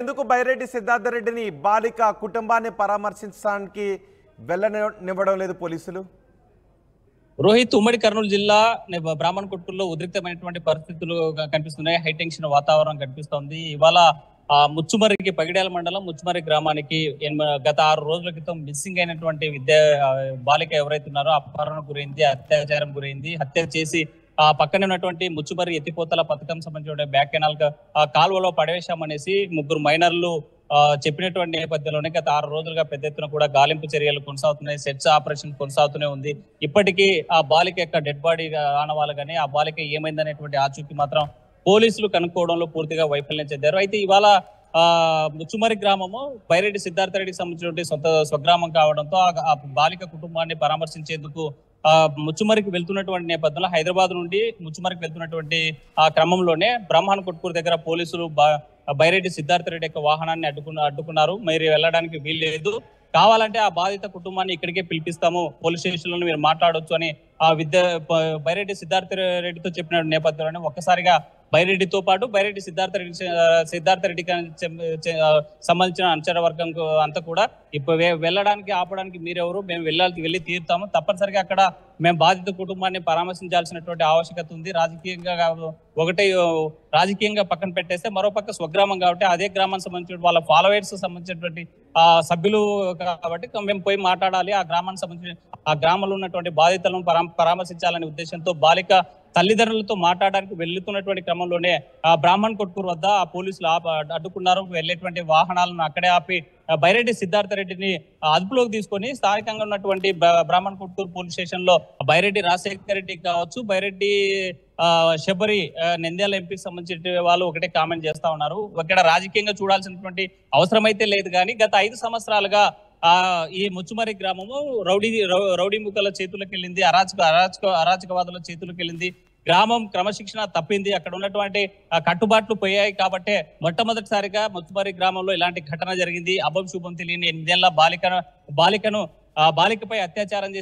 ఎందుకు బైరెడ్డి సిద్ధార్థ రెడ్డిని బాలిక కుటుంబాన్ని పరామర్శించడానికి వెళ్ళనివ్వడం లేదు పోలీసులు? రోహిత్, ఉమ్మడి కర్నూలు జిల్లా బ్రాహ్మణ్ కొట్టూరులో ఉద్రిక్తమైనటువంటి పరిస్థితులు కనిపిస్తున్నాయి. హై టెన్షన్ వాతావరణం కనిపిస్తోంది. ఇవాళ ముచ్చుమర్రికి, పగిడ్యాల మండలం ముచ్చుమర్రి గ్రామానికి గత 6 రోజుల క్రితం మిస్సింగ్ అయినటువంటి బాలిక ఎవరైతే ఉన్నారో అపహరణ గురైంది, అత్యాచారం గురైంది, హత్య చేసి ఆ పక్కనే ఉన్నటువంటి ముచ్చుమర్రి ఎత్తిపోతల పథకం సంబంధించిన బ్యాక్ కెనాల్ కాలువలో పడవేశామనేసి 3 మైనర్లు చెప్పినటువంటి నేపథ్యంలోనే గత 6 రోజులుగా పెద్ద ఎత్తున కూడా గాలింపు చర్యలు కొనసాగుతున్నాయి. సెర్చ్ ఆపరేషన్ కొనసాగుతూనే ఉంది. ఇప్పటికీ ఆ బాలిక యొక్క డెడ్ బాడీ ఆనవాళ్ళు కానీ ఆ బాలిక ఏమైందనేటువంటి ఆచూకీ మాత్రం పోలీసులు కనుక్కోవడంలో పూర్తిగా వైఫల్యం చెందారు. అయితే ఇవాళ ముచ్చుమర్రి గ్రామము బైరెడ్డి సిద్ధార్థ రెడ్డికి సంబంధించినటువంటి స్వగ్రామం కావడంతో ఆ బాలిక కుటుంబాన్ని పరామర్శించేందుకు ముచ్చుమర్రికి వెళ్తున్నటువంటి నేపథ్యంలో హైదరాబాద్ నుండి ముచ్చుమర్రికి వెళ్తున్నటువంటి ఆ క్రమంలోనే బ్రాహ్మణ్ కొట్కూరు దగ్గర పోలీసులు బైరెడ్డి సిద్ధార్థ రెడ్డి యొక్క వాహనాన్ని అడ్డుకున్నారు. మీరు వెళ్ళడానికి వీల్లేదు, కావాలంటే ఆ బాధిత కుటుంబాన్ని ఇక్కడికే పిలిపిస్తాము, పోలీస్ స్టేషన్ లో మీరు మాట్లాడొచ్చు అని ఆ బైరెడ్డి సిద్ధార్థ రెడ్డితో చెప్పిన నేపథ్యంలోనే ఒక్కసారిగా బైరెడ్డితో పాటు బైరెడ్డి సిద్ధార్థ రెడ్డికి సంబంధించిన అనుచర వర్గం అంతా కూడా ఇప్పుడు వెళ్ళడానికి ఆపడానికి మీరెవరు, మేము వెళ్ళి తీరుతాము, తప్పనిసరిగా అక్కడ మేము బాధిత కుటుంబాన్ని పరామర్శించాల్సినటువంటి ఆవశ్యకత ఉంది. రాజకీయంగా పక్కన పెట్టేస్తే మరోపక్క స్వగ్రామం కాబట్టి అదే గ్రామానికి సంబంధించిన వాళ్ళ ఫాలోవర్స్ సంబంధించినటువంటి సభ్యులు కాబట్టి మేము పోయి మాట్లాడాలి, ఆ గ్రామానికి సంబంధించిన ఆ గ్రామంలో ఉన్నటువంటి బాధితులను పరామర్శించాలనే ఉద్దేశంతో బాలిక తల్లిదండ్రులతో మాట్లాడడానికి వెళ్తున్నటువంటి క్రమంలోనే ఆ బ్రాహ్మణ్ కొట్కూరు వద్ద ఆ పోలీసులు అడ్డుకున్నారు. వెళ్లేటువంటి వాహనాలను అక్కడే ఆపి బైరెడ్డి సిద్ధార్థ రెడ్డిని అదుపులోకి తీసుకొని స్థానికంగా ఉన్నటువంటి బ్రాహ్మణ్ కొట్కూరు పోలీస్ స్టేషన్ లో బైరెడ్డి రాజశేఖర రెడ్డి కావచ్చు, బైరెడ్డి శబరి నంద్యాల ఎంపీకి సంబంధించిన వాళ్ళు ఒకటే కామెంట్ చేస్తా ఉన్నారు. ఇక్కడ రాజకీయంగా చూడాల్సినటువంటి అవసరం అయితే లేదు, కానీ గత 5 సంవత్సరాలుగా ఈ ముచ్చుమర్రి గ్రామము రౌడీ ముఖల చేతులకు వెళ్ళింది, అరాచకవాదుల చేతులకు వెళ్ళింది. గ్రామం క్రమశిక్షణ తప్పింది, అక్కడ ఉన్నటువంటి కట్టుబాట్లు పోయాయి. కాబట్టి మొట్టమొదటిసారిగా ముచ్చుమర్రి గ్రామంలో ఇలాంటి ఘటన జరిగింది. అభం శుభం తెలియని 8 ఏళ్ల బాలికపై అత్యాచారం చేసి